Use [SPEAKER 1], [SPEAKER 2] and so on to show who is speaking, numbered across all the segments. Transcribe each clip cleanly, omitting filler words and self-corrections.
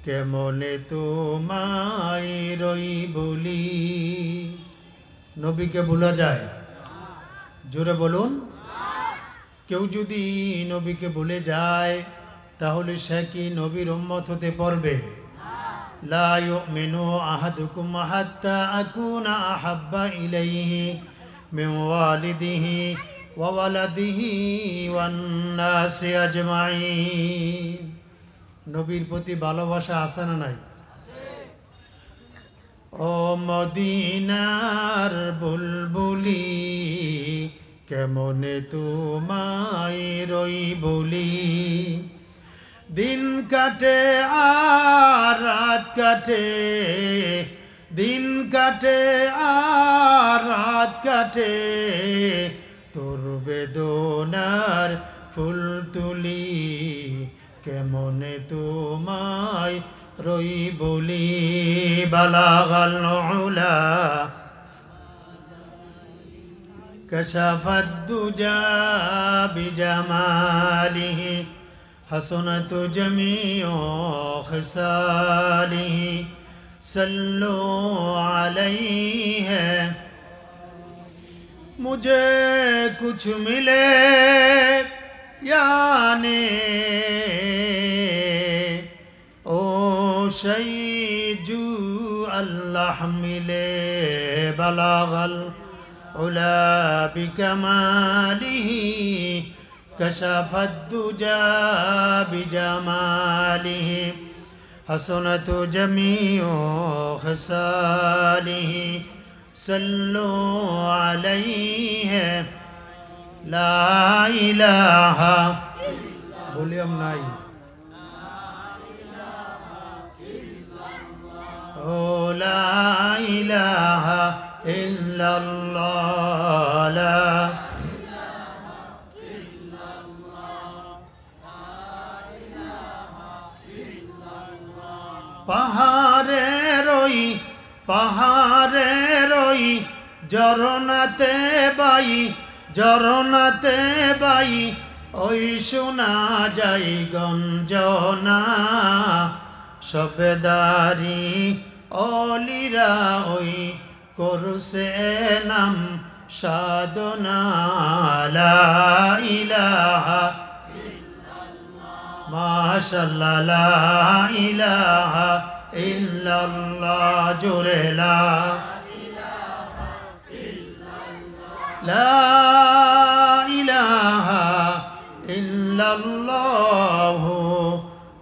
[SPEAKER 1] কেমনে তোমায় রই বলি। নবীকে ভুলা যায়? জোরে বলুন। কেউ যদি নবীকে ভুলে যায় তাহলে সে কি নবীর উম্মত হতে পারবে? লা ইউমিনু আহাদুকুম হাত্তা আকুনা আহাব্বা ইলাইহি মিন ওয়ালিদিহি ওয়া ওয়ালাদিহি ওয়ান নাসি আজমাইন। নবীর প্রতি ভালোবাসা আছে না নাই? ও মদিনার বুলবুলি কেমনে তোমায় রই বলি। দিন কাটে আর রাত কাটে, দিন কাটে আর রাত কাটে, তোর বেদনার ফুল তুলি কেমনে তোমায় রই বলি। বালাগাল উলা কাশাফাদ দুজা বিজামালিহি حسنت جميع خصاله صلوا عليه मुझे कुछ मिले याने ओ शैजू अल्लाह मिले बलागल उला बिकमालिही كشف الدجى بجماله حسنت جميع خصاله صلوا عليه لا إله বলিয়াম নাই ও লা ইলাহা ইল্লাল্লাহ লা পাহাড়ে রই জরনাতে বাই ওই শোনা যাই গঞ্জনা। সবেদারি অলিরা ওই করছে নাম সাধনা। লা ইলাহা মাশাআল্লাহ লা ইলাহা ইল্লাল্লাহ জোরে লা ইলাহা ইল্লাল্লাহ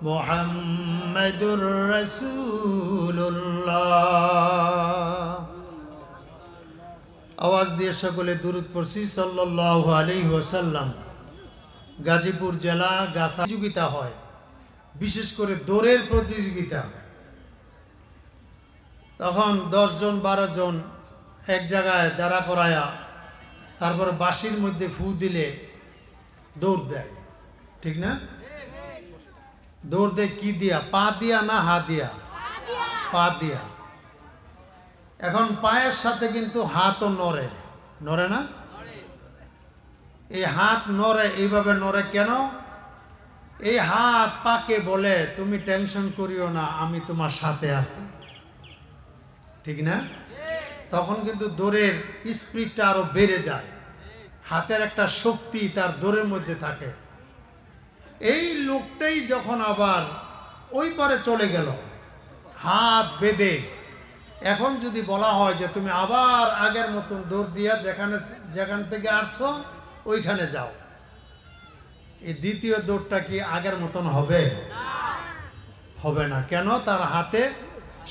[SPEAKER 1] মুহাম্মাদুর রাসূলুল্লাহ। আওয়াজ দিয়ে সকলে দুরূদ পড়ছি সাল্লাল্লাহু আলাইহি ওয়াসাল্লাম। গাজীপুর জেলা গাছা প্রতিযোগিতা হয়, বিশেষ করে দৌড়ের প্রতিযোগিতা। তখন 10 জন 12 জন এক জায়গায় দাঁড়া করায়া তারপর বাঁশির মধ্যে ফু দিলে দৌড় দেয়, ঠিক না? দৌড় দেয় কি দিয়া? পা দিয়া না হাত দিয়া? পা দিয়া। এখন পায়ের সাথে কিন্তু হাতও নড়ে, নড়ে না? এই হাত নড়ে, এইভাবে নড়ে কেন? এই হাত পাকে বলে তুমি টেনশন করিও না, আমি তোমার সাথে আছি, ঠিক না? তখন কিন্তু দৌড়ের স্পিডটা আরো বেড়ে যায়, হাতের একটা শক্তি তার দৌড়ের মধ্যে থাকে। এই লোকটাই যখন আবার ওই পারে চলে গেল হাত বেঁধে, এখন যদি বলা হয় যে তুমি আবার আগের মতন দৌড় দিয়া যেখান থেকে আসছো ওইখানে যাও, এই দ্বিতীয় দৌড়টা কি আগের মতন হবে? হবে না। কেন? তার হাতে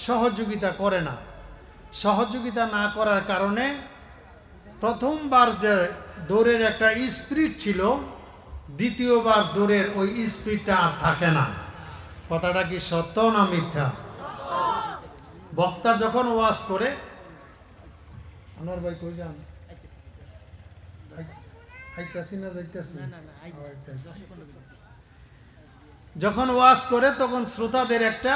[SPEAKER 1] সহযোগিতা করে না। সহযোগিতা না করার কারণে প্রথমবার যে দৌড়ের একটা স্পিড ছিল, দ্বিতীয়বার দৌড়ের ওই স্পিডটা আর থাকে না। কথাটা কি সত্য না মিথ্যা? বক্তা যখন ওয়াজ করে, আনোয়ার ভাই কই যান? যখন ওয়াজ করে তখন শ্রোতাদের একটা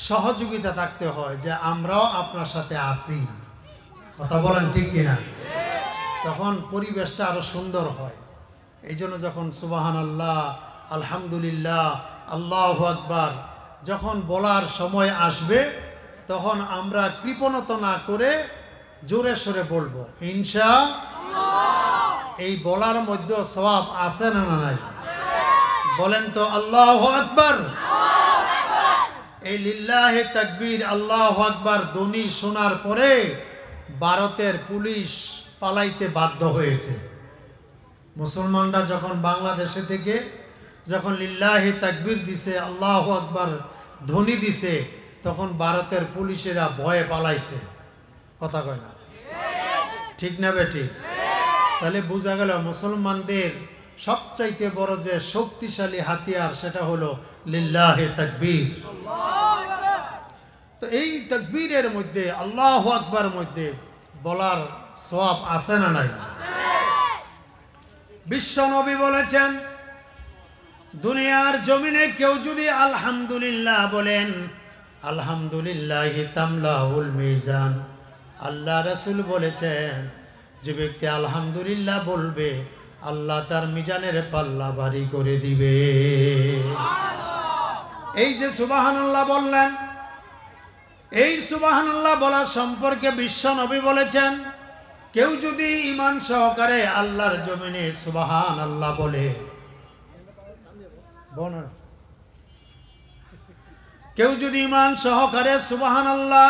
[SPEAKER 1] সহযোগিতা থাকতে হয় যে আমরাও আপনার সাথে আছি। কথা বলেন ঠিক কিনা? তখন পরিবেশটা আরো সুন্দর হয়। এই জন্য যখন সুবহানাল্লাহ, আলহামদুলিল্লাহ, আল্লাহু আকবার, যখন বলার সময় আসবে তখন আমরা কৃপণতা না করে জোরে সোরে বলবো ইনশাআল্লাহ। এই বলার মধ্যে সওয়াব আছে না নাই? বলেন তো আল্লাহু আকবার। এই লিল্লাহি তাকবীর আল্লাহু আকবার ধ্বনি শোনার পরে ভারতের পুলিশ পালাইতে বাধ্য হয়েছে। মুসলমানরা যখন বাংলাদেশে থেকে যখন লিল্লাহি তাকবীর দিছে আল্লাহু আকবার ধ্বনি দিছে তখন ভারতের পুলিশেরা ভয়ে পালাইছে। কথা কয় না? ঠিক না বেটি? তাহলে বোঝা গেল মুসলমানদের সবচাইতে বড় যে শক্তিশালী হাতিয়ার সেটা হলো লিল্লাহি তাকবীর। তো এই তাকবীরের মধ্যে আল্লাহু আকবার মধ্যে বলার সওয়াব আছে না নাই? বিশ্ব নবী বলেছেন দুনিয়ার জমিনে কেউ যদি আলহামদুলিল্লাহ বলেন আলহামদুলিল্লাহি তামলাউল মিজান। আল্লাহ রাসূল বলেছেন যে ব্যক্তি আলহামদুলিল্লাহ বলবে আল্লাহ তার মিজানের পাল্লা ভারী করে দিবে। এই যে সুবহানাল্লাহ বললেন, এই সুবহানাল্লাহ বলা সম্পর্কে বিশ্ব নবী বলেছেন কেউ যদি ঈমান সহকারে আল্লাহর জমিনে সুবহানাল্লাহ বলে, কেউ যদি ঈমান সহকারে সুবহানাল্লাহ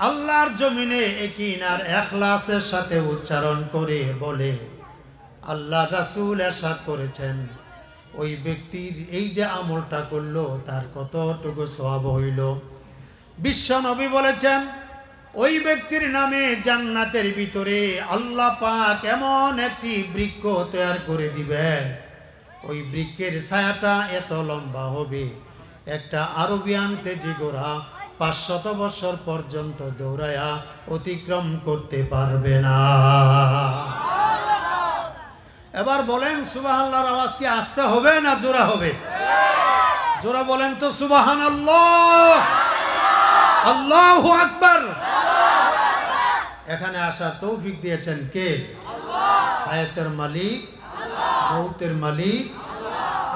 [SPEAKER 1] আল্লাহর জমিনে ইয়াকিন আর ইখলাসের সাথে উচ্চারণ করে বলে, আল্লাহ রাসূল ইরশাদ করেছেন ওই ব্যক্তির এই যে আমলটা করলো তার কতটুকু সওয়াব হইল। বিশ্ব নবী বলেছেন ওই ব্যক্তির নামে জান্নাতের ভিতরে আল্লাহ পাক এমন একটি বৃক্ষ তৈরি করে দিবেন, ওই বৃক্ষের ছায়াটা এত লম্বা হবে একটা আরবিয়ান তেজি ঘোড়া 500 বছর পর্যন্ত দৌড়ায়া অতিক্রম করতে পারবে না। এবার বলেন সুবহানাল্লাহর আওয়াজ কি আসতে হবে না জোরা হবে? জোরা বলেন তো সুবহানাল্লাহ, আল্লাহু আকবার। এখানে আসার তৌফিক দিয়েছেন কে? হায়াতের মালিক, মৌতের মালিক।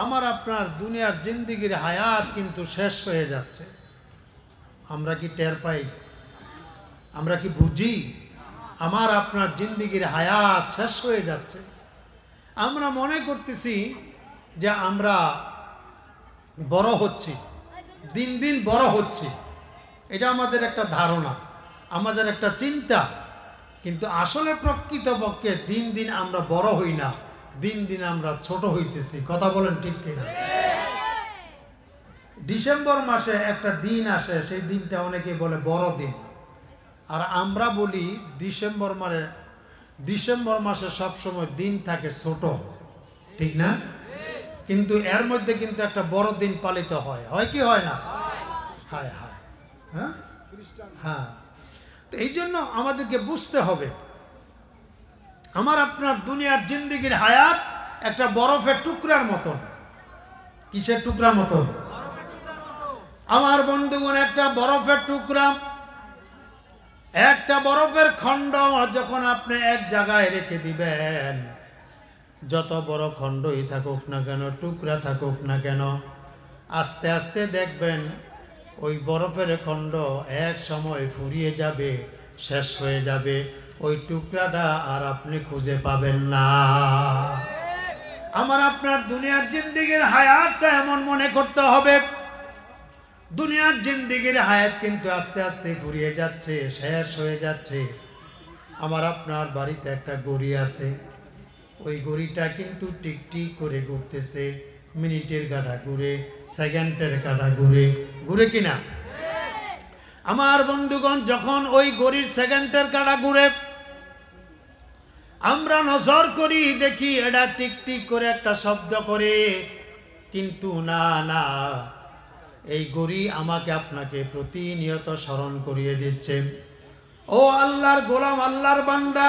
[SPEAKER 1] আমার আপনার দুনিয়ার জিন্দেগির হায়াত কিন্তু শেষ হয়ে যাচ্ছে। আমরা কি টের পাই? আমরা কি বুঝি? আমার আপনার জিন্দেগির হায়াত শেষ হয়ে যাচ্ছে। আমরা মনে করতেছি যে আমরা বড় হচ্ছি, দিন দিন বড় হচ্ছি, এটা আমাদের একটা ধারণা, আমাদের একটা চিন্তা। কিন্তু আসলে প্রকৃতপক্ষে দিন দিন আমরা বড় হই না, দিন দিন আমরা ছোট হইতেছি। কথা বলেন ঠিক কিনা? ডিসেম্বর মাসে একটা দিন আসে, সেই দিনটা অনেকে বলে বড় দিন, আর আমরা বলি ডিসেম্বর মাসে সবসময় দিন থাকে ছোট, ঠিক না? কিন্তু এর মধ্যে কিন্তু একটা বড় দিন পালিত হয়, হয় কি হয় না? হায় হায়, হ্যাঁ হ্যাঁ। তো এই জন্য আমাদেরকে বুঝতে হবে আমার আপনার দুনিয়ার জিন্দেগির হায়াত একটা বরফের টুকরার মতন। কিসের টুকরার মতন? আমার বন্ধুগণ, একটা বরফের টুকরা, একটা বরফের খণ্ড যখন আপনি এক জায়গায় রেখে দিবেন, যত বড় খণ্ডই থাকুক না কেন, টুকরা থাকুক না কেন, আস্তে আস্তে দেখবেন ওই বরফের খণ্ড এক সময় ফুরিয়ে যাবে, শেষ হয়ে যাবে, ওই টুকরাটা আর আপনি খুঁজে পাবেন না। আমার আপনার দুনিয়ার জিন্দেগির হায়াতটা এমন মনে করতে হবে, দুনিয়ার জিন্দেগির হায়াত কিন্তু আস্তে আস্তে ফুরিয়ে যাচ্ছে, শেষ হয়ে যাচ্ছে। আমার আপনার বাড়িতে একটা ঘড়ি আছে, ওই ঘড়িটা কিন্তু টিকটিক করে ঘুরতেছে, মিনিটের কাঁটা ঘুরে, সেকেন্ডের কাঁটা ঘুরে, ঘুরে কিনা? আমার বন্ধুগণ, যখন ওই ঘড়ির সেকেন্ডের কাঁটা ঘুরে আমরা নজর করি, দেখি এটা টিকটিক করে একটা শব্দ করে, কিন্তু না না, এই ঘড়ি আমাকে আপনাকে প্রতিনিয়ত স্মরণ করিয়ে দিচ্ছে, ও আল্লাহর গোলাম, আল্লাহর বান্দা,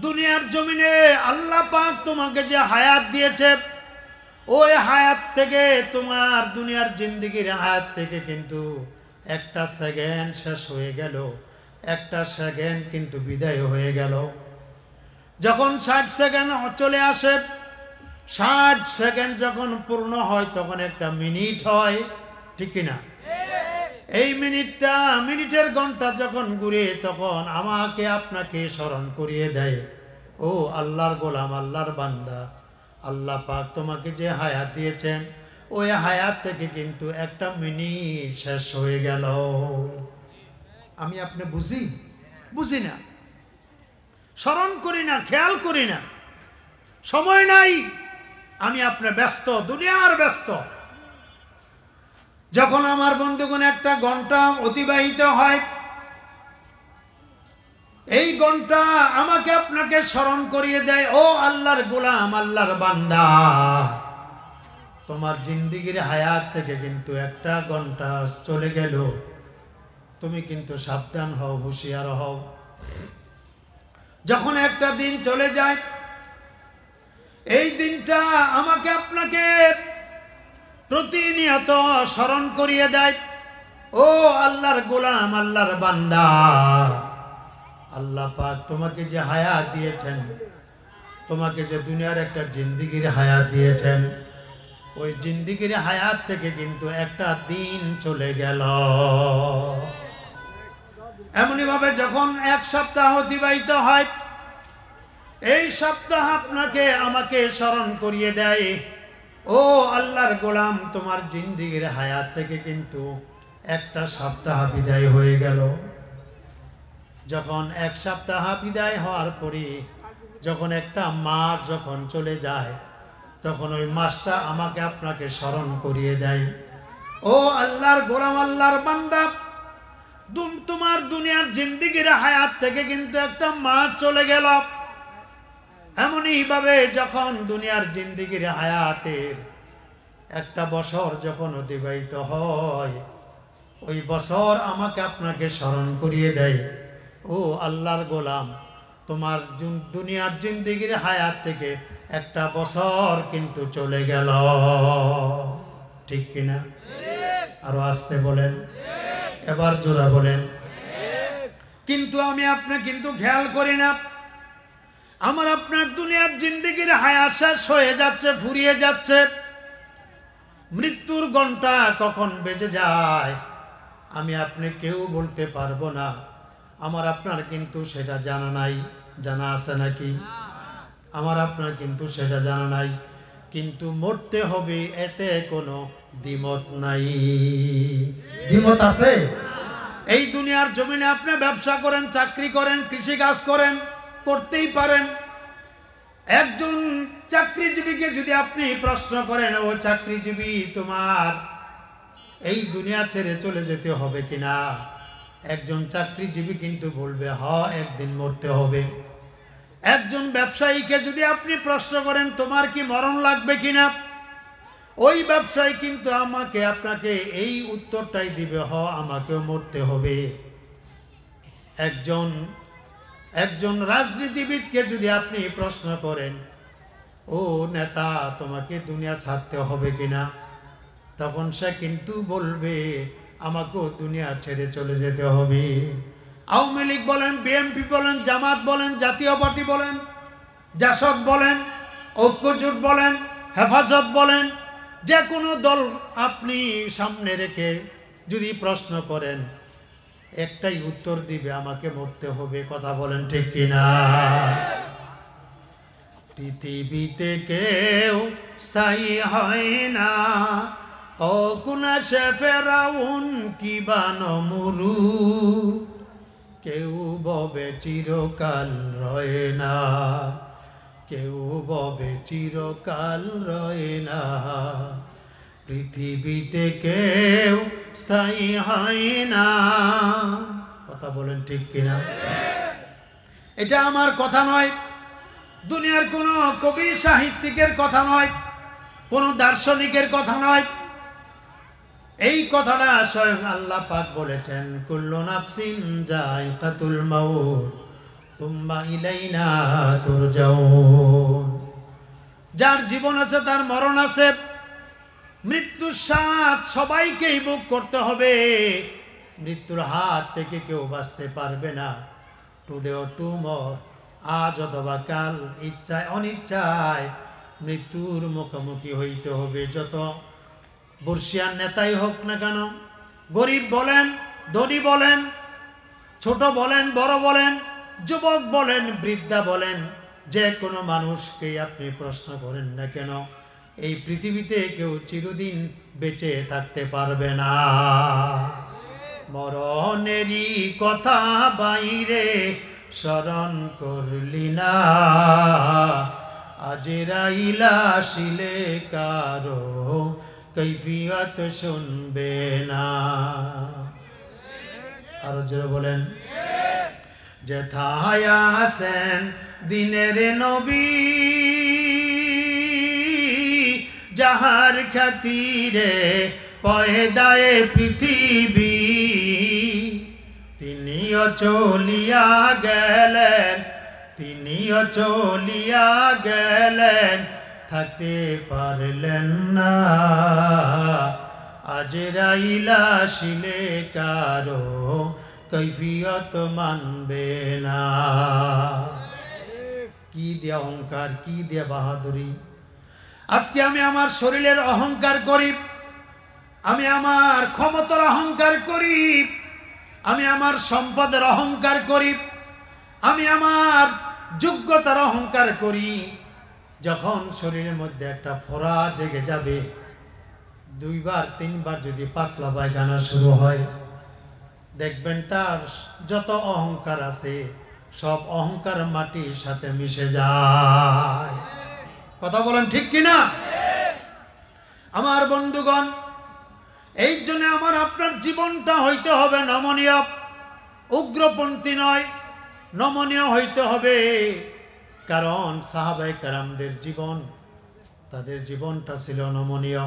[SPEAKER 1] দুনিয়ার জমিনে আল্লাহ পাক তোমাকে যে হায়াত দিয়েছে, ওই হায়াত থেকে, তোমার দুনিয়ার জিন্দেগির হায়াত থেকে কিন্তু একটা সেকেন্ড শেষ হয়ে গেল, একটা সেকেন্ড কিন্তু বিদায় হয়ে গেল। যখন 60 সেকেন্ড চলে আসে, 60 সেকেন্ড যখন পূর্ণ হয় তখন একটা মিনিট হয়, ঠিক কিনা? এই মিনিটের ঘন্টা যখন ঘুরে তখন আমাকে আপনাকে স্মরণ করিয়ে দেয়, ও আল্লাহর গোলাম, আল্লাহর বান্দা, আল্লাহ পাক তোমাকে যে হায়াত দিয়েছেন ওই হায়াত থেকে কিন্তু একটা মিনিট শেষ হয়ে গেল। আমি আপনি বুঝি না, স্মরণ করি না, খেয়াল করি না, সময় নাই। আমি আপনি ব্যস্ত, দুনিয়ার ব্যস্ত। যখন আমার বন্ধুগণ একটা ঘন্টা অতিবাহিত হয়, এই ঘন্টা আমাকে আপনাকে স্মরণ করিয়ে দেয়, ও আল্লাহর গোলাম, আল্লাহর বান্দা, তোমার জিন্দেগির হায়াত থেকে কিন্তু একটা ঘন্টা চলে গেল, তুমি কিন্তু সাবধান হও, হুঁশিয়ার হও। যখন একটা দিন চলে যায়, এই দিনটা আমাকে আপনাকে প্রতিনিয়ত স্মরণ করিয়ে দেয়, ও আল্লাহর গোলাম, আল্লাহর বান্দা, আল্লাহ পাক তোমাকে যে হায়াত দিয়েছেন, তোমাকে যে দুনিয়ার একটা জিন্দেগির হায়াত দিয়েছেন, ওই জিন্দেগির হায়াত থেকে কিন্তু একটা দিন চলে গেল। এমনি ভাবে যখন এক সপ্তাহ অতিবাহিত হয়, এই সপ্তাহ আপনাকে আমাকে স্মরণ করিয়ে দেয়, ও আল্লাহর গোলাম, তোমার জিন্দেগির হায়াত থেকে কিন্তু একটা সপ্তাহ বিদায় হয়ে গেল। যখন এক সপ্তাহ বিদায় হওয়ার পরে যখন একটা মাস যখন চলে যায়, তখন ওই মাসটা আমাকে আপনাকে স্মরণ করিয়ে দেয়, ও আল্লাহর গোলাম, আল্লাহর বান্দা, তোমার দুনিয়ার জিন্দেগির হায়াত থেকে কিন্তু একটা মাস চলে গেল। এমনই ভাবে যখন দুনিয়ার জিন্দেগির হায়াতের একটা বছর যখন অতিবাহিত হয়, ওই বছর আমাকে আপনাকে স্মরণ করিয়ে দেয়, ও আল্লাহর গোলাম, তোমার দুনিয়ার জিন্দেগির হায়াত থেকে একটা বছর কিন্তু চলে গেল। ঠিক কিনা? আরো আসতে বলেন, এবার জোরা বলেন। কিন্তু আমি আপনি কিন্তু খেয়াল করি না, আমার আপনার দুনিয়ার জিন্দেগির হায়াত শেষ হয়ে যাচ্ছে, ফুরিয়ে যাচ্ছে। মৃত্যুর ঘন্টা কখন বেজে যায় আমি আপনি কেউ বলতে পারবো না। আমার আপনার কিন্তু সেটা জানা নাই। জানা আছে নাকি? আমার আপনার কিন্তু সেটা জানা নাই। কিন্তু মরতে হবে, এতে কোনো দ্বিমত নাই। দ্বিমত আছে? এই দুনিয়ার জমিনে আপনি ব্যবসা করেন, চাকরি করেন, কৃষিকাজ করেন, করতেই পারেন। একজন চাকরিজীবীকে যদি আপনি প্রশ্ন করেন, ও চাকরিজীবী, তোমার এই দুনিয়া ছেড়ে চলে যেতে হবে কিনা, একজন চাকরিজীবী কিন্তু বলবে, হ্যাঁ, একদিন মরতে হবে। একজন ব্যবসায়ীকে যদি আপনি প্রশ্ন করেন, তোমার কি মরণ লাগবে কিনা, ওই ব্যবসায়ী কিন্তু আমাকে আপনাকে এই উত্তরটাই দিবে, হ্যাঁ, আমাকেও মরতে হবে। একজন রাজনীতিবিদকে যদি আপনি প্রশ্ন করেন, ও নেতা, তোমাকে দুনিয়া ছাড়তে হবে কিনা, তখন সে কিন্তু বলবে, আমাকেও দুনিয়া ছেড়ে চলে যেতে হবে। আওয়ামী লীগ বলেন, বিএনপি বলেন, জামাত বলেন, জাতীয় পার্টি বলেন, জাসদ বলেন, ঐক্যজোট বলেন, হেফাজত বলেন, যে কোনো দল আপনি সামনে রেখে যদি প্রশ্ন করেন, একটাই উত্তর দিবে, আমাকে মরতে হবে। কথা বলেন ঠিক কিনা? পৃথিবীতে কেউ স্থায়ী হয় না, অকুনাশে ফেরাউন কি বানমরু, কেউ ববে চিরকাল রয় না, কেউ ববে চিরকাল রয় না। পৃথিবীতে কেউ স্থায়ী হয় না। কথা বলেন ঠিক কিনা? এটা আমার কথা নয়, দুনিয়ার কোনো কবি সাহিত্যিকের কথা নয়, কোনো দার্শনিকের কথা নয়। এই কথাটা স্বয়ং আল্লাহ পাক বলেছেন, কুল্লু নাফসিন যায়কাতুল মাউত সুম্মা ইলাইনা তুরজাউন। যার জীবন আছে তার মরণ আছে, মৃত্যুর স্বাদ সবাইকেই ভোগ করতে হবে। মৃত্যুর হাত থেকে কেউ বাঁচতে পারবে না। টুডে ও টুমর, আজ অথবা কাল, ইচ্ছায় অনিচ্ছায় মৃত্যুর মুখোমুখি হইতে হবে। যত বর্ষিয়ান নেতাই হোক না কেন, গরিব বলেন, ধনী বলেন, ছোট বলেন, বড় বলেন, যুবক বলেন, বৃদ্ধা বলেন, যে কোনো মানুষকে আপনি প্রশ্ন করেন না কেন, এই পৃথিবীতে কেউ চিরদিন বেঁচে থাকতে পারবে না। মরণেরই কথা বাইরে স্মরণ করলি না, আজরাইলা আসিলে কারো কৈফিয়ত শুনবে না। আরো জোরে বলেন। যেথায় আছেন দিনের নবী, যাহার খাতিরে পয়দায়ে পৃথিবী, তিনিও চলিয়া গেলেন, তিনিও চলিয়া গেলেন, থাকতে পারলেন না, আজরাইলা আসিলে কারো কৈফিয়ত মানবে না। কি দিয়ে অহংকার, কি দিয়ে বাহাদুরি। আজকে আমি আমার শরীরের অহংকার করি, আমি আমার ক্ষমতার অহংকার করি, আমি আমার সম্পদের অহংকার করি, আমি আমার যোগ্যতার অহংকার করি। যখন শরীরের মধ্যে একটা ফোঁড়া জেগে যাবে, 2 বার 3 বার যদি পাতলা পায়খানা শুরু হয়, দেখবেন তার যত অহংকার আছে সব অহংকার মাটির সাথে মিশে যায়। কথা বলেন ঠিক কিনা? আমার বন্ধুগণ, এই জন্য আমার আপনার জীবনটা হইতে হবে নমনীয়, উগ্রপন্থী নয়, নমনীয় হইতে হবে। কারণ সাহাবায়ে কেরামদের জীবন, তাদের জীবনটা ছিল নমনীয়,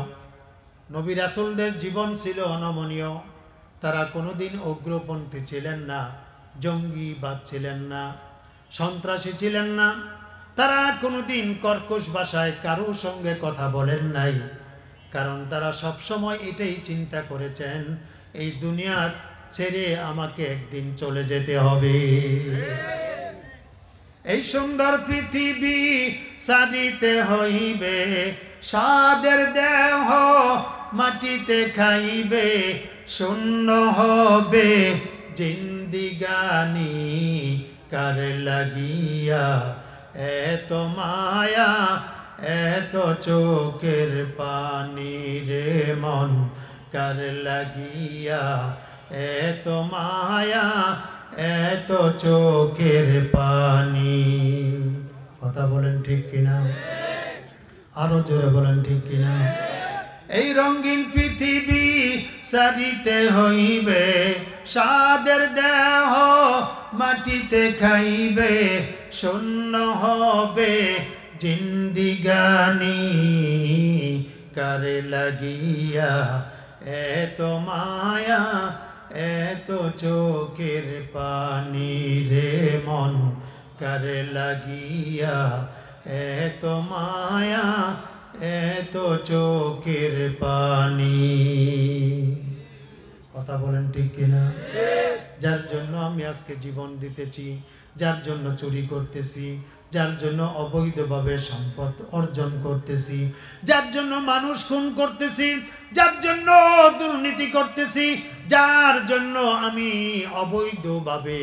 [SPEAKER 1] নবী রাসূলদের জীবন ছিল নমনীয়। তারা কোনোদিন উগ্রপন্থী ছিলেন না, জঙ্গিবাদ ছিলেন না, সন্ত্রাসী ছিলেন না। তারা কোনোদিন কর্কশ ভাষায় কারো সঙ্গে কথা বলেন নাই, কারণ তারা সবসময় এটাই চিন্তা করেছেন, এই দুনিয়া ছেড়ে আমাকে একদিন চলে যেতে হবে। এই সুন্দর পৃথিবী ছাড়িতে হইবে, সাদের দেহ মাটিতে খাইবে, শূন্য হবে জিন্দিগানি কার লাগিয়া, এত মায়া এত চোখের পানি রে মন কার লাগিয়া, এত মায়া এত চোখের পানি। কথা বলেন ঠিক কিনা? আরো জোরে বলেন ঠিক কিনা? এই রঙিন পৃথিবী ছাড়িতে হইবে, সাদের দেহ মাটিতে খাইবে, শূন্য হবে জিন্দিগানি কার লাগিয়া, এত মায়া এত চোখের পানি রে মন কার লাগিয়া, এত মায়া এত চোখের পানি। কথা বলেন ঠিক কিনা? যার জন্য আমি আজকে জীবন দিতেছি, যার জন্য চুরি করতেছি, যার জন্য অবৈধভাবে সম্পদ অর্জন করতেছি, যার জন্য মানুষ খুন করতেছি, যার জন্য দুর্নীতি করতেছি, যার জন্য আমি অবৈধভাবে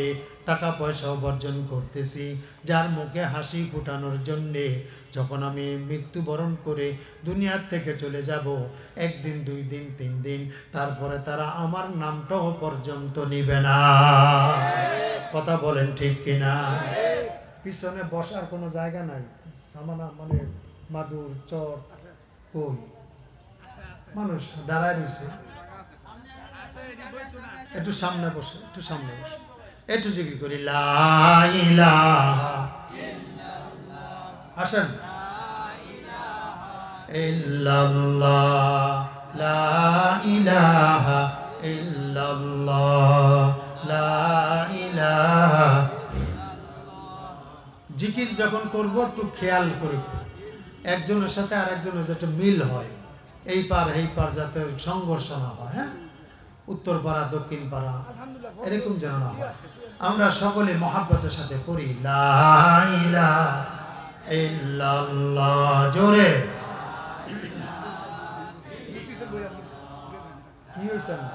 [SPEAKER 1] টাকা পয়সা উপার্জন করতেছি, যার মুখে হাসি ফুটানোর জন্যে যখন আমি মৃত্যুবরণ করে দুনিয়ার থেকে চলে যাব, 1 দিন 2 দিন 3 দিন, তারপরে তারা আমার নামটাও পর্যন্ত নিবে না। কথা বলেন ঠিক কিনা? পিছনে বসার কোনো জায়গা নাই, সামানা মানে মাদুর চট কই, মানুষ দাঁড়ায় রয়েছে। একটু সামনে বসে, একটু সামনে বসে, একটু জিকির করি লা ইলাহা ইল্লাল্লাহ। আসেন, ইল্লাল্লাহ লা ইলাহা ইল্লাল্লাহ লা ইলাহা। জিকির যখন করব একটু খেয়াল করে, একজনের সাথে আরেকজনের যাতে মিল হয়, এই পার এই পার যাতে সংঘর্ষ না হয়। হ্যাঁ, উত্তর পাড়া দক্ষিণ পাড়া এরকম যেন না হয়। আমরা সকলে মহাব্বতের সাথে পড়ি লা ইলাহা ইল্লাল্লাহ। জোরে কি হয়েছে না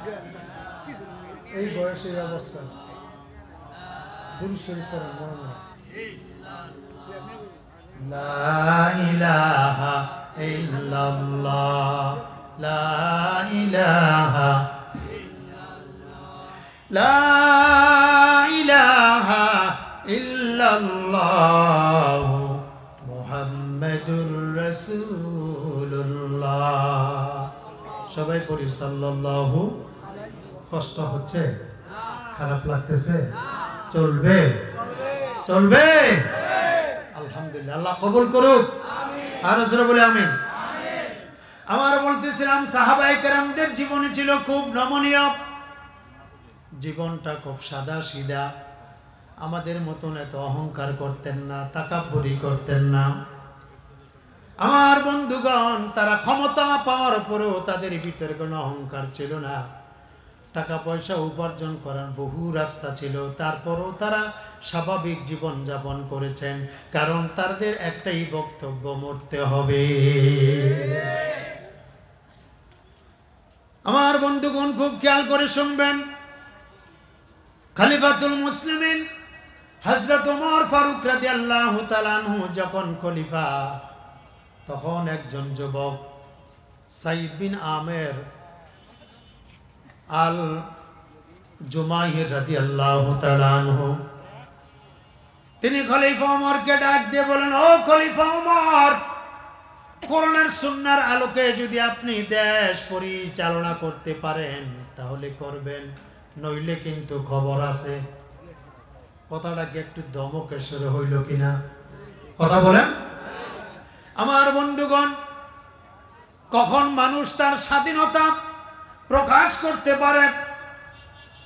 [SPEAKER 1] এই বয়সে এই অবস্থা দুরূদ শরীফ পড়েন মনে মনে লা ইলাহা ইল্লাল্লাহ লা ইলাহা লা ইলাহা ইল্লাল্লাহ মুহাম্মাদুর রাসূলুল্লাহ সবাই পড়ি সাল্লাল্লাহু কষ্ট হচ্ছে খারাপ লাগতেছে চলবে চলবে আলহামদুলিল্লাহ আল্লাহ কবুল করুক আর জোরে বলে আমিন আমার বলতেছিলাম সাহাবায়ে কেরামদের জীবনী ছিল খুব নমনীয় জীবনটা খুব সাদা সিধা আমাদের মতন এত অহংকার করতেন না তাকাব্বুরি করতেন না আমার বন্ধুগণ তারা ক্ষমতা পাওয়ার পরেও তাদের ভিতরে কোনো অহংকার ছিল না টাকা পয়সা উপার্জন করার বহু রাস্তা ছিল তারপরও তারা স্বাভাবিক জীবন যাপন করেছেন কারণ তাদের একটাই বক্তব্য মরতে হবে আমার বন্ধুগণ খুব খেয়াল করে শুনবেন খলিফাতুল মুসলিমিন হযরত ওমর ফারুক রাদিয়াল্লাহু তাআলা আনহু যখন খলিফা তখন একজন যুবক সাইদ বিন আমের আল জুমাহির রাদিয়াল্লাহু তাআলা আনহু তিনি খলিফা ওমরকে ডাক দিয়ে বলেন ও খলিফা ওমর কোরআনের সুন্নাহর আলোকে যদি আপনি দেশ পরিচালনা করতে পারেন তাহলে করবেন নইলে কিন্তু খবর আছে কথাটা কি একটু দমকে শুরু হইল কিনা কথা বলেন আমার বন্ধুগণ কখন মানুষ তার স্বাধীনতা প্রকাশ করতে পারে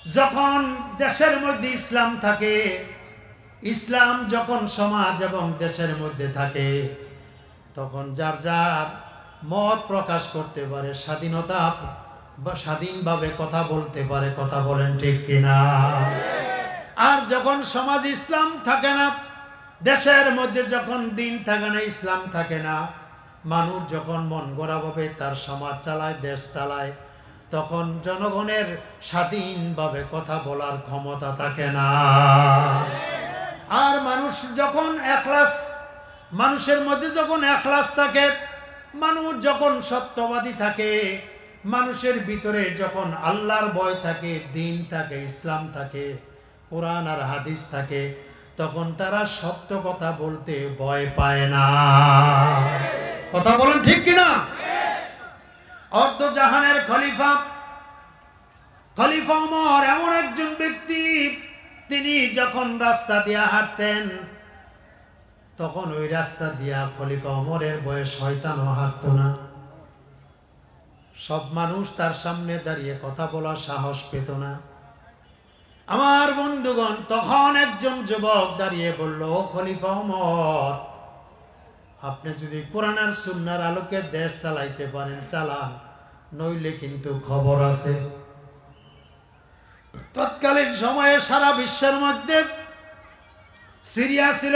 [SPEAKER 1] যখন দেশের মধ্যে ইসলাম থাকে ইসলাম যখন সমাজ এবং দেশের মধ্যে থাকে তখন যার যার মত প্রকাশ করতে পারে স্বাধীনতা স্বাধীনভাবে কথা বলতে পারে কথা বলেন ঠিক কিনা আর যখন সমাজ ইসলাম থাকে না দেশের মধ্যে যখন দিন থাকে না ইসলাম থাকে না মানুষ যখন মন গড়াভাবে তার সমাজ চালায় দেশ চালায় তখন জনগণের স্বাধীনভাবে কথা বলার ক্ষমতা থাকে না আর মানুষ যখন এখলাস মানুষের মধ্যে যখন এখলাস থাকে মানুষ যখন সত্যবাদী থাকে মানুষের ভিতরে যখন আল্লাহর ভয় থাকে দিন থাকে ইসলাম থাকে কোরআন আর হাদিস থাকে তখন তারা সত্য কথা বলতে ভয় পায় না কথা বলেন ঠিক কিনা অর্ধ জাহানের খলিফা খলিফা ওমর এমন একজন ব্যক্তি তিনি যখন রাস্তা দিয়ে হাঁটতেন তখন ওই রাস্তা দিয়া খলিফা ওমরের ভয়ে শয়তানও হাঁটতো না সব মানুষ তার সামনে দাঁড়িয়ে কথা বলার সাহস পেত না আমার বন্ধুগণ তখন একজন যুবক দাঁড়িয়ে বলল ও খলিফা ওমর আপনি যদি কোরআন আর সুন্নাহর আলোকে দেশ চালাইতে পারেন চালান নইলে কিন্তু খবর আছে তৎকালীন সময়ে সারা বিশ্বের মধ্যে সিরিয়া ছিল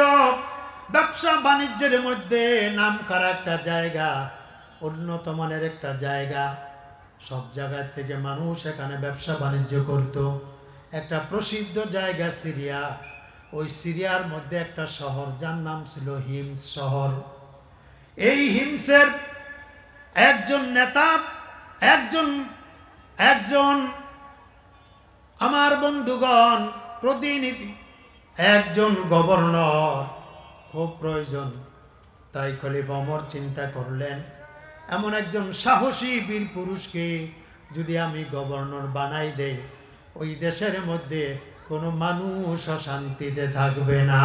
[SPEAKER 1] ব্যবসা বাণিজ্যের মধ্যে নামকরা একটা জায়গা উন্নত মানের একটা জায়গা সব জায়গা থেকে মানুষ এখানে ব্যবসা বাণিজ্য করত একটা প্রসিদ্ধ জায়গা সিরিয়া ওই সিরিয়ার মধ্যে একটা শহর যার নাম ছিল হিমস শহর এই হিমসের একজন নেতা একজন আমার বন্ধুগণ প্রতিনিধি একজন গভর্নর খুব প্রয়োজন তাই খলিফা ওমর চিন্তা করলেন এমন একজন সাহসী বীর পুরুষকে যদি আমি গভর্নর বানাই দেই ওই দেশের মধ্যে কোনো মানুষ শান্তিতে থাকবে না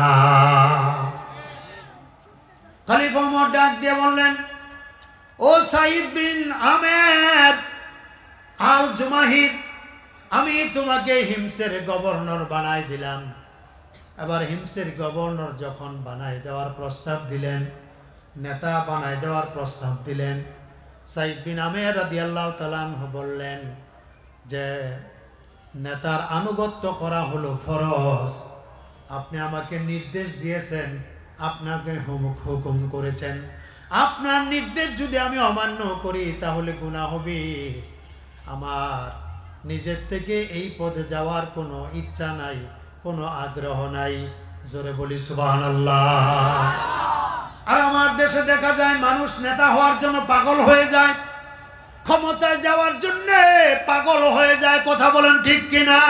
[SPEAKER 1] খলিফা ওমর ডাক দিয়ে বললেন ও সাইদ বিন আমের আল জুমাহির আমি তোমাকে হিমসের গভর্নর বানাই দিলাম এবার হিমসের গভর্নর যখন বানাই দেওয়ার প্রস্তাব দিলেন নেতা বানাই দেওয়ার প্রস্তাব দিলেন সাইদ বিন আমের রাদিয়াল্লাহু তাআলা আনহু বললেন যে নেতার আনুগত্য করা হলো ফরজ আপনি আমাকে নির্দেশ দিয়েছেন আপনাকে হুকুম করেছেন আপনার নির্দেশ যদি আমি অমান্য করি তাহলে গুনাহ হবে আমার নিজের থেকে এই পদে যাওয়ার কোনো ইচ্ছা নাই, কোনো আগ্রহ নাই। জোরে বলি সুবহানাল্লাহ। আর আমার দেশে দেখা যায় মানুষ নেতা হওয়ার জন্য পাগল হয়ে যায়, ক্ষমতায় যাওয়ার জন্য পাগল হয়ে যায়। কথা বলেন ঠিক কিনা?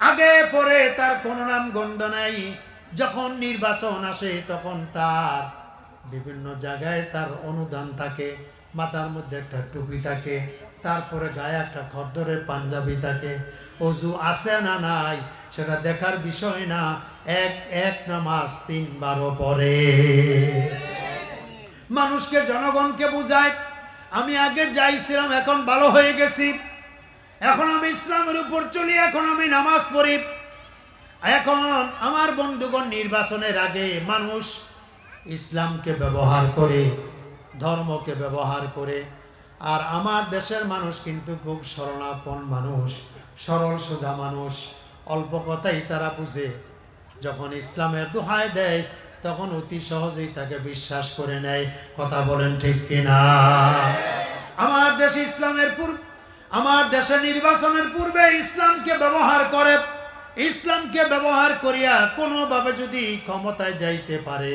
[SPEAKER 1] আগে পরে তার কোনো নাম গন্ধ নাই। যখন নির্বাচন আসে তখন তার বিভিন্ন জায়গায় তার অনুদান থাকে, মাথার মধ্যে একটা টুপি থাকে, তারপরে গায়ে একটা খদ্দরের পাঞ্জাবি থাকে। অজু আছে না নাই সেটা দেখার বিষয় না, এক নামাজ 3 বারও পড়ে। মানুষকে, জনগণকে বুঝায় আমি আগে যাইছিলাম, এখন ভালো হয়ে গেছি, এখন আমি ইসলামের উপর চলি, এখন আমি নামাজ পড়ি। এখন আমার বন্ধুগণ, নির্বাচনের আগে মানুষ ইসলামকে ব্যবহার করে, ধর্মকে ব্যবহার করে। আর আমার দেশের মানুষ কিন্তু খুব শরণাপন্ন মানুষ, সরল সোজা মানুষ, অল্প কথাই তারা বুঝে। যখন ইসলামের দোহাই দেয় তখন অতি সহজেই তাকে বিশ্বাস করে নেয়। কথা বলেন ঠিক কিনা? আমার দেশে আমার দেশে নির্বাচনের পূর্বে ইসলামকে ব্যবহার করে, ইসলামকে ব্যবহার করিয়া কোনোভাবে যদি ক্ষমতায় যাইতে পারে,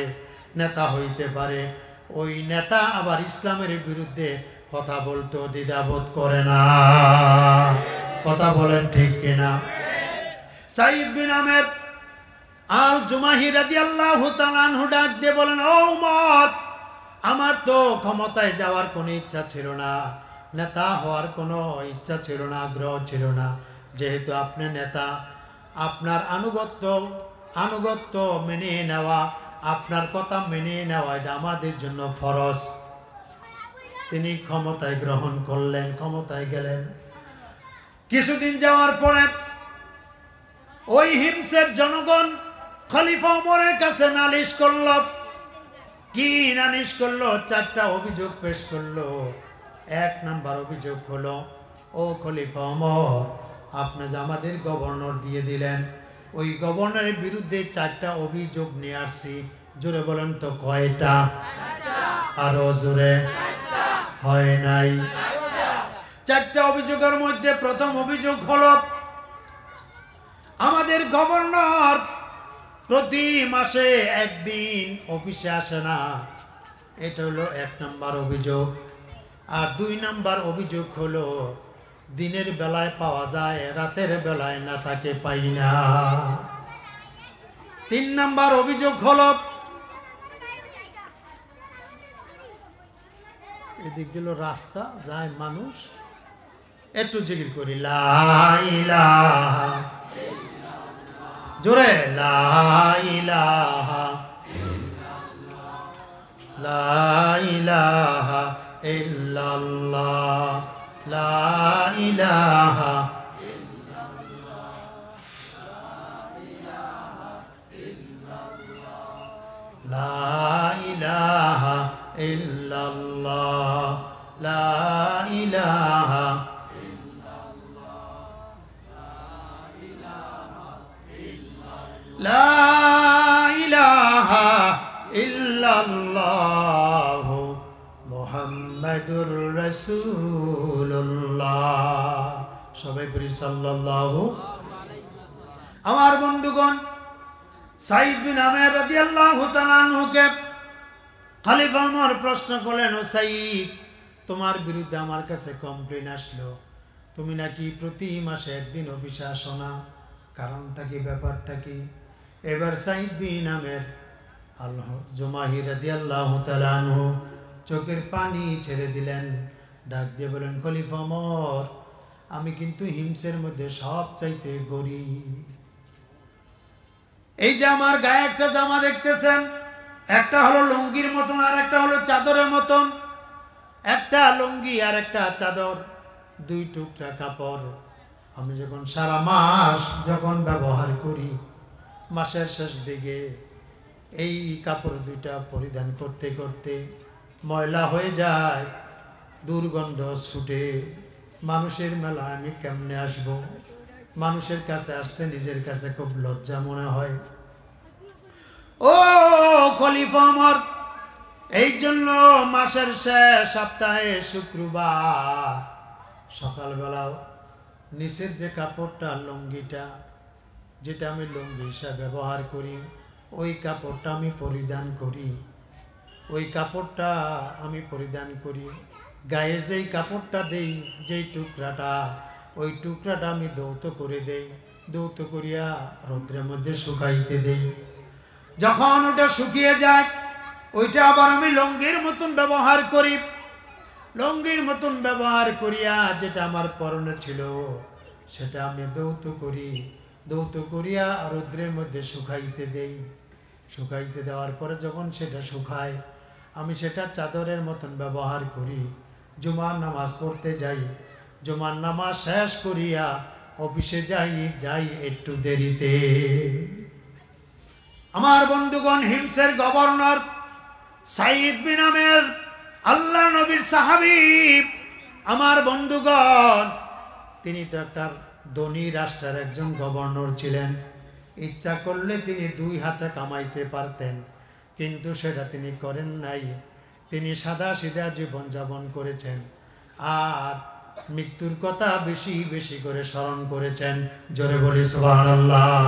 [SPEAKER 1] নেতা হইতে পারে, ওই নেতা আবার ইসলামের বিরুদ্ধে কথা বলতে দ্বিধাবোধ করে না। কথা বলেন ঠিক কিনা? সাইদ বিন আমের আল জুমাহি রাদিয়াল্লাহু তাআলা আনহু ডাক দিয়ে বলেন, ও উমর, আমার তো ক্ষমতায় যাওয়ার কোনো ইচ্ছা ছিল না, নেতা হওয়ার কোনো ইচ্ছা ছিল না, আগ্রহ ছিল না। যেহেতু আপনি নেতা, আপনার আনুগত্য মেনে নেওয়া, আপনার কথা মেনে নেওয়া এটা আমাদের জন্য ফরজ। তিনি ক্ষমতায় গ্রহণ করলেন, ক্ষমতায় গেলেন। কিছুদিন যাওয়ার পরে ওই হিমসের জনগণ খলিফা ওমরের কাছে নালিশ করল। কি নালিশ করলো? 4টা অভিযোগ পেশ করলো। 1 নাম্বার অভিযোগ হলো, ও খলিফা ওমর, আপনি যে আমাদের গভর্নর দিয়ে দিলেন, ওই গভর্নরের বিরুদ্ধে 4টা অভিযোগ নিয়ে আসছি। জোরে বলেন তো কয়টা? আরো জোরে। হয় নাই? 4টা অভিযোগের মধ্যে প্রথম অভিযোগ হলো, আমাদের গভর্নর প্রতি মাসে 1 দিন অফিসে আসে না। এটা হলো 1 নাম্বার অভিযোগ। আর 2 নাম্বার অভিযোগ হলো, দিনের বেলায় পাওয়া যায়, রাতের বেলায় না তাকে পাই না। 3 নাম্বার অভিযোগ হলো, এদিক দিল রাস্তা যায় মানুষ, একটু জিকির করি লা ইলাহা, জোরে লা ইলাহা, লা ইলাহা ইল্লাল্লাহ, লা ইলাহা, লা ইলাহা ইল্লাল্লাহ, লা ইলাহা, লা ইলাহা ইল্লাল্লাহ মুহাম্মাদুর রাসূলুল্লাহ। সবাই বলি সাল্লাল্লাহু। আমার বন্ধুগণ, সাইদ বিন আমের রাদিয়াল্লাহু তাআলা আনহুকে খলিফা ওমর প্রশ্ন করলেন, ও সাইদ, তোমার বিরুদ্ধে আমার কাছে কমপ্লেন আসলো, তুমি নাকি প্রতি মাসে 1 দিন অফিসে আসো না, কারণটা কি, ব্যাপারটা কি? এবার সাইদ বিন আমের আল জুমাহি রাদিয়াল্লাহু তাআলা আনহু চোখের পানি ছেড়ে দিলেন, ডাক দিয়ে বলেন, খলিফা ওমর, আমি কিন্তু হিমসের মধ্যে সবচাইতে গরিব। এই যে আমার গায়ে একটা জামা দেখতেছেন, একটা হলো লুঙ্গির মতন আর একটা হলো চাদরের মতন। একটা লুঙ্গি আর একটা চাদর, 2 টুকরা কাপড়। আমি যখন সারা মাস যখন ব্যবহার করি, মাসের শেষ দিকে এই কাপড় 2টা পরিধান করতে করতে ময়লা হয়ে যায়, দুর্গন্ধ ছুটে। মানুষের মেলায় আমি কেমনে আসব? মানুষের কাছে আসতে নিজের কাছে খুব লজ্জা মনে হয়। ও খলিফা ওমর, এই জন্য মাসের শেষ সপ্তাহে শুক্রবার সকালবেলা নিচের যে কাপড়টা লুঙ্গিটা, যেটা আমি লুঙ্গি হিসাবে ব্যবহার করি, ওই কাপড়টা আমি পরিধান করি। ওই কাপড়টা আমি পরিধান করি। গায়ে যেই কাপড়টা দেই, যেই টুকরাটা, ওই টুকরাটা আমি ধৌত করে দেই। ধৌত করিয়া রৌদ্রের মধ্যে শুকাইতে দেই। যখন ওটা শুকিয়ে যায়, ওইটা আবার আমি লুঙ্গির মতন ব্যবহার করি। লুঙ্গির মতন ব্যবহার করিয়া যেটা আমার পরনে ছিল, সেটা আমি ধৌত করি। ধৌত করিয়া রৌদ্রের মধ্যে শুকাইতে দেই। শুকাইতে দেওয়ার পরে যখন সেটা শুকায়, আমি সেটা চাদরের মতন ব্যবহার করি। জুমার নামাজ পড়তে যাই। জুমার নামাজ শেষ করিয়া অফিসে যাই একটু দেরিতে। আমার বন্ধুগণ, হিমসের গভর্নর সাইদ বিন আমের, আল্লাহ নবীর সাহাবী, আমার বন্ধুগণ, তিনি তো একটা ধনী রাষ্ট্রের একজন গভর্নর ছিলেন। ইচ্ছা করলে তিনি 2 হাতে কামাইতে পারতেন, কিন্তু সেটা তিনি করেন নাই। তিনি সাদা সিধা জীবনযাপন করেছেন, আর মৃত্যুর কথা বেশি বেশি করে স্মরণ করেছেন। জোরে বলি সুবহানাল্লাহ।